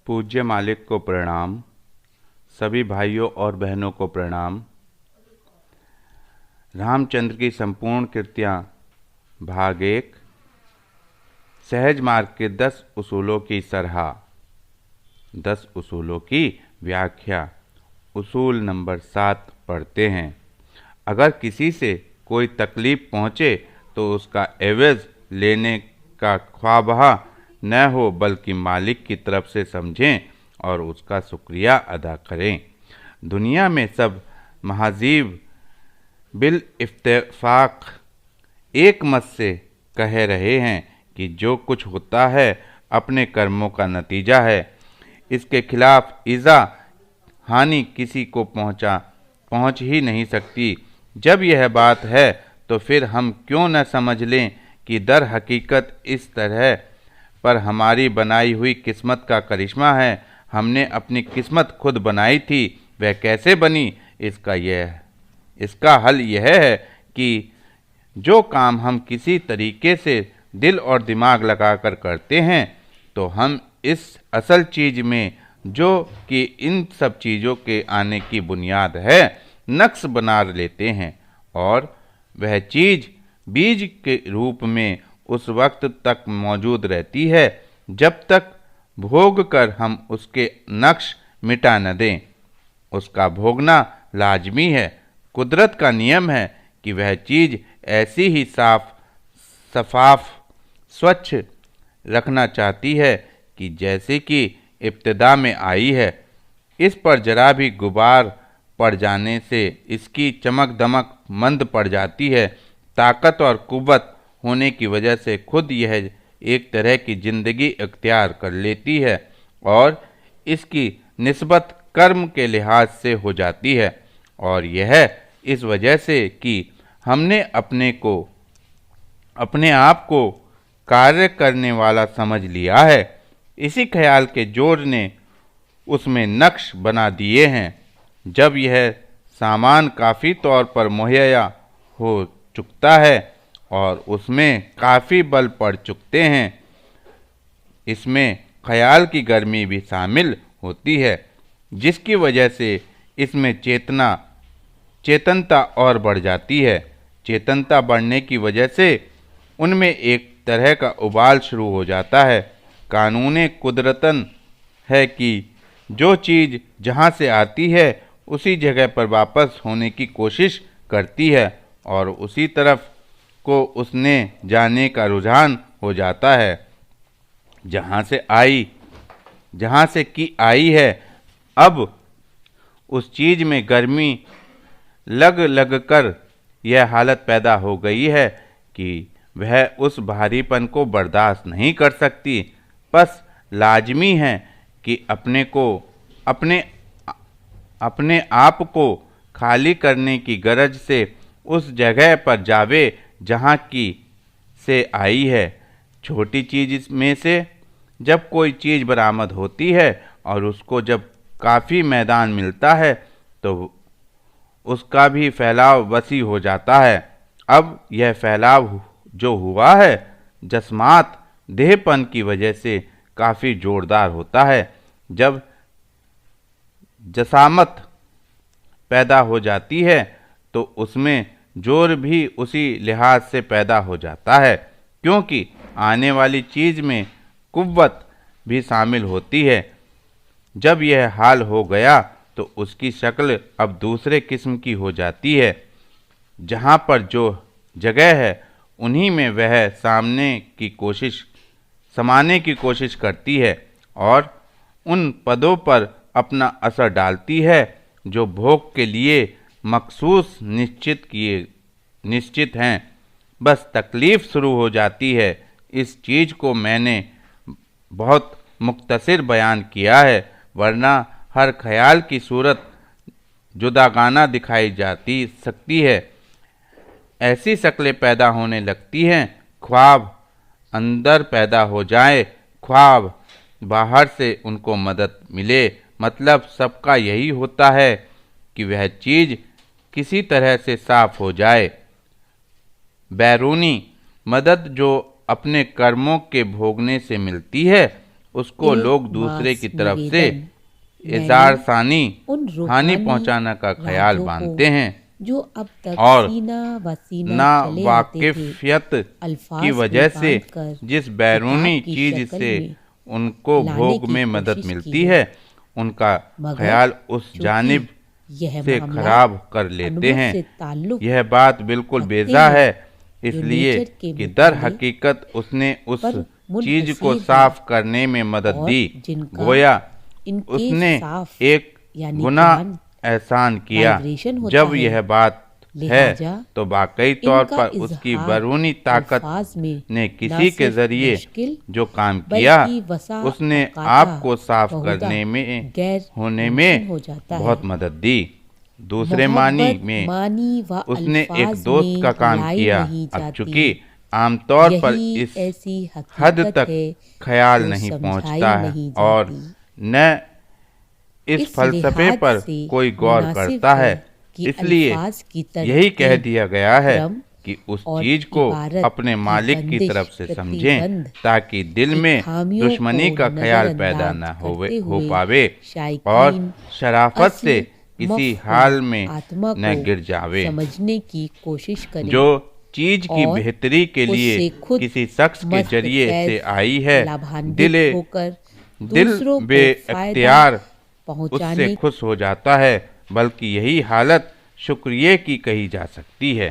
पूज्य मालिक को प्रणाम। सभी भाइयों और बहनों को प्रणाम। रामचंद्र की संपूर्ण कृतियाँ भाग 1 सहज मार्ग के 10 उसूलों की सरहा। 10 उसूलों की व्याख्या। उसूल नंबर 7 पढ़ते हैं। अगर किसी से कोई तकलीफ पहुँचे तो उसका एवज़ लेने का ख्वाबहा न हो, बल्कि मालिक की तरफ से समझें और उसका शुक्रिया अदा करें। दुनिया में सब महाजीब बिल इत्तेफाक एक मत से कह रहे हैं कि जो कुछ होता है अपने कर्मों का नतीजा है। इसके खिलाफ ईज़ा हानि किसी को पहुंच ही नहीं सकती। जब यह बात है तो फिर हम क्यों न समझ लें कि दर हकीकत इस तरह पर हमारी बनाई हुई किस्मत का करिश्मा है। हमने अपनी किस्मत खुद बनाई थी। वह कैसे बनी? इसका हल यह है कि जो काम हम किसी तरीके से दिल और दिमाग लगाकर करते हैं तो हम इस असल चीज़ में, जो कि इन सब चीज़ों के आने की बुनियाद है, नक्श बना लेते हैं, और वह चीज़ बीज के रूप में उस वक्त तक मौजूद रहती है जब तक भोग कर हम उसके नक्श मिटा न दें। उसका भोगना लाजमी है। कुदरत का नियम है कि वह चीज़ ऐसी ही शफाफ स्वच्छ रखना चाहती है कि जैसे कि इब्तिदा में आई है। इस पर जरा भी गुबार पड़ जाने से इसकी चमक दमक मंद पड़ जाती है। ताकत और कुव्वत होने की वजह से खुद यह एक तरह की ज़िंदगी इख्तियार कर लेती है और इसकी निस्बत कर्म के लिहाज से हो जाती है, और यह इस वजह से कि हमने अपने आप को कार्य करने वाला समझ लिया है। इसी ख्याल के जोर ने उसमें नक्श बना दिए हैं। जब यह सामान काफ़ी तौर पर मुहैया हो चुकता है और उसमें काफ़ी बल पड़ चुकते हैं, इसमें ख्याल की गर्मी भी शामिल होती है, जिसकी वजह से इसमें चेतनता और बढ़ जाती है। चेतनता बढ़ने की वजह से उनमें एक तरह का उबाल शुरू हो जाता है। कानून कुदरतन है कि जो चीज़ जहाँ से आती है उसी जगह पर वापस होने की कोशिश करती है और उसी तरफ को उसने जाने का रुझान हो जाता है जहाँ से की आई है। अब उस चीज़ में गर्मी लग कर यह हालत पैदा हो गई है कि वह उस भारीपन को बर्दाश्त नहीं कर सकती। बस लाजमी है कि अपने आप को खाली करने की गरज से उस जगह पर जावे जहाँ की से आई है। छोटी चीज़ में से जब कोई चीज़ बरामद होती है और उसको जब काफ़ी मैदान मिलता है तो उसका भी फैलाव वसी हो जाता है। अब यह फैलाव जो हुआ है जस्मात देहपन की वजह से काफ़ी जोरदार होता है। जब जसामत पैदा हो जाती है तो उसमें जोर भी उसी लिहाज से पैदा हो जाता है, क्योंकि आने वाली चीज़ में कुव्वत भी शामिल होती है। जब यह हाल हो गया तो उसकी शक्ल अब दूसरे किस्म की हो जाती है। जहाँ पर जो जगह है उन्हीं में वह समाने की कोशिश करती है और उन पदों पर अपना असर डालती है जो भोग के लिए मखसूस निश्चित हैं। बस तकलीफ़ शुरू हो जाती है। इस चीज़ को मैंने बहुत मुख्तसर बयान किया है, वरना हर ख्याल की सूरत जुदागाना दिखाई सकती है। ऐसी शक्लें पैदा होने लगती हैं। ख्वाब अंदर पैदा हो जाए, ख्वाब बाहर से उनको मदद मिले। मतलब सबका यही होता है कि वह चीज़ किसी तरह से साफ हो जाए। बैरूनी मदद जो अपने कर्मों के भोगने से मिलती है उसको लोग दूसरे की तरफ से इज़ारसानी हानि पहुंचाने का ख्याल बांधते हैं जो अब तक और सीना व सीना ना चले आते थे, वाकिफियत की वजह से जिस बैरूनी चीज से उनको भोग में मदद मिलती है उनका ख्याल उस जानिब से खराब कर लेते हैं। यह बात बिल्कुल बेजा है, इसलिए कि दर हकीकत उसने उस चीज को साफ करने में मदद दी, गोया उसने एक गुनाह एहसान किया। जब यह बात है तो वाकई तौर पर उसकी बैरूनी ताकत ने किसी के जरिए जो काम किया उसने आपको साफ करने में होने में बहुत मदद दी। दूसरे मानी में उसने एक दोस्त का काम किया। अब चूंकि आमतौर पर इस हद तक ख्याल नहीं पहुंचता है और न इस फलसफे पर कोई गौर करता है, इसलिए यही कह दिया गया है कि उस चीज को अपने मालिक की तरफ से समझें ताकि दिल में दुश्मनी का ख्याल पैदा न हो पावे और शराफत से किसी हाल में न गिर जावे। समझने की कोशिश करें जो चीज की बेहतरी के लिए किसी शख्स के जरिए से आई है, दिल बे-इख्तियार उससे खुश हो जाता है, बल्कि यही हालत शुक्रिया की कही जा सकती है।